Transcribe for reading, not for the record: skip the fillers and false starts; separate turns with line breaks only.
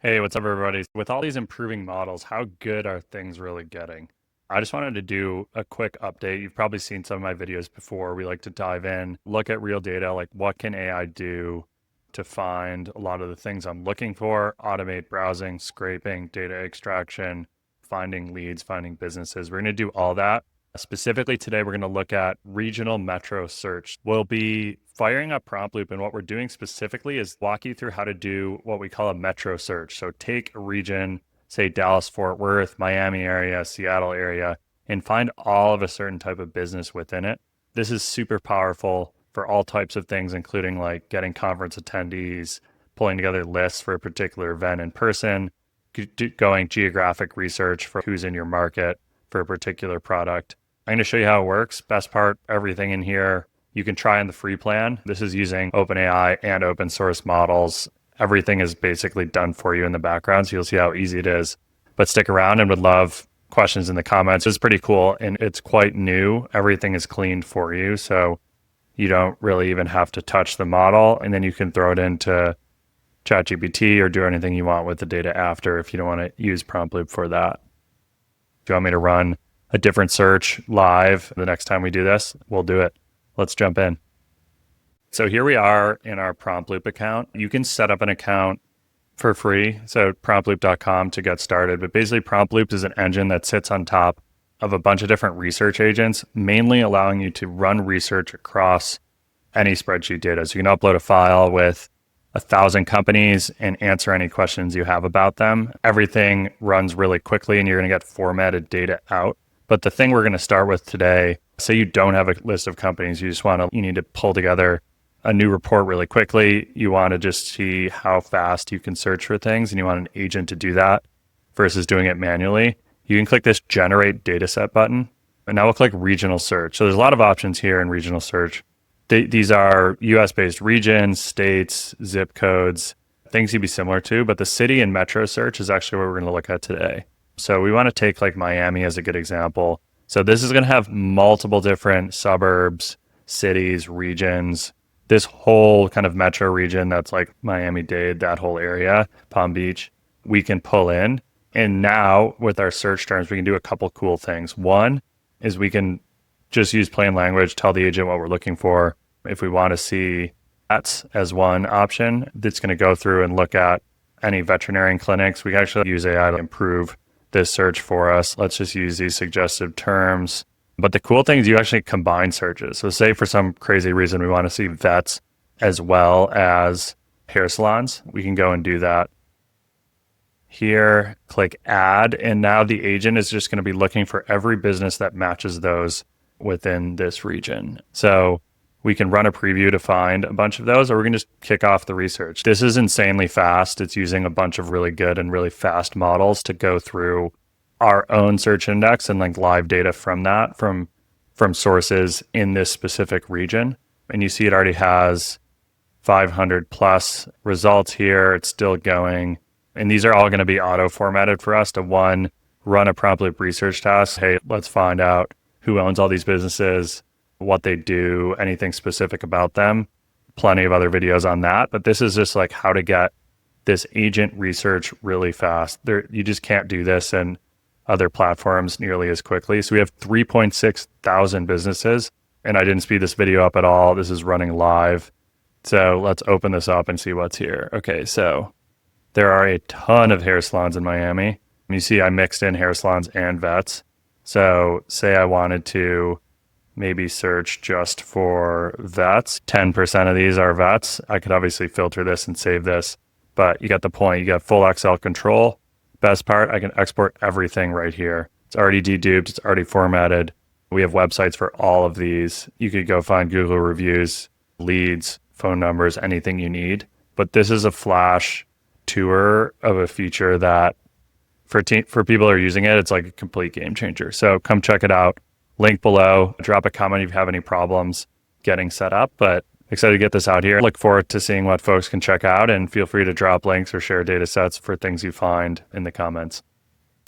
Hey, what's up, everybody? With all these improving models, how good are things really getting? I just wanted to do a quick update. You've probably seen some of my videos before. We like to dive in, look at real data, like what can AI do to find a lot of the things I'm looking for, automate browsing, scraping, data extraction, finding leads, finding businesses. We're going to do all that. Specifically today, we're going to look at regional metro search. We'll be firing up Prompt Loop, and what we're doing specifically is walk you through how to do what we call a metro search. So take a region, say Dallas, Fort Worth, Miami area, Seattle area, and find all of a certain type of business within it. This is super powerful for all types of things, including like getting conference attendees, pulling together lists for a particular event in person, going geographic research for who's in your market for a particular product. I'm going to show you how it works. Best part, everything in here you can try in the free plan. This is using OpenAI and open source models. Everything is basically done for you in the background, so you'll see how easy it is. But stick around and would love questions in the comments. It's pretty cool and it's quite new. Everything is cleaned for you, so you don't really even have to touch the model, and then you can throw it into ChatGPT or do anything you want with the data after if you don't want to use Prompt Loop for that. If you want me to run a different search live the next time we do this, we'll do it. Let's jump in. So here we are in our Prompt Loop account. You can set up an account for free. So promptloop.com to get started. But basically Prompt Loop is an engine that sits on top of a bunch of different research agents, mainly allowing you to run research across any spreadsheet data. So you can upload a file with 1,000 companies and answer any questions you have about them. Everything runs really quickly and you're going to get formatted data out. But the thing we're going to start with today, say you don't have a list of companies, you need to pull together a new report really quickly. You want to just see how fast you can search for things and you want an agent to do that versus doing it manually. You can click this generate dataset button and now we'll click regional search. So there's a lot of options here in regional search. These are US based regions, states, zip codes, things you'd be similar to, but the city and metro search is actually what we're going to look at today. So we want to take like Miami as a good example. So this is going to have multiple different suburbs, cities, regions, this whole kind of metro region that's like Miami-Dade, that whole area, Palm Beach, we can pull in. And now with our search terms, we can do a couple cool things. One is we can just use plain language, tell the agent what we're looking for. If we want to see vets as one option, that's going to go through and look at any veterinarian clinics. We can actually use AI to improve this search for us. Let's just use these suggestive terms. But the cool thing is you actually combine searches. So say for some crazy reason we want to see vets as well as hair salons, we can go and do that. Here, click add, and now the agent is just going to be looking for every business that matches those within this region. So we can run a preview to find a bunch of those, or we can just kick off the research. This is insanely fast. It's using a bunch of really good and really fast models to go through our own search index and like live data from that, from sources in this specific region. And you see it already has 500 plus results here. It's still going. And these are all going to be auto formatted for us to run a Prompt Loop research task. Hey, let's find out who owns all these businesses, what they do, anything specific about them. Plenty of other videos on that. But this is just like how to get this agent research really fast. You just can't do this in other platforms nearly as quickly. So we have 3.6 thousand businesses, and I didn't speed this video up at all. This is running live. So let's open this up and see what's here. Okay, so there are a ton of hair salons in Miami. You see I mixed in hair salons and vets. So say I wanted to maybe search just for vets. 10% of these are vets. I could obviously filter this and save this, but you get the point. You got full Excel control. Best part, I can export everything right here. It's already deduped. It's already formatted. We have websites for all of these. You could go find Google reviews, leads, phone numbers, anything you need. But this is a flash tour of a feature that for people who are using it, it's like a complete game changer. So come check it out. Link below. Drop a comment if you have any problems getting set up. But excited to get this out here. Look forward to seeing what folks can check out, and feel free to drop links or share data sets for things you find in the comments.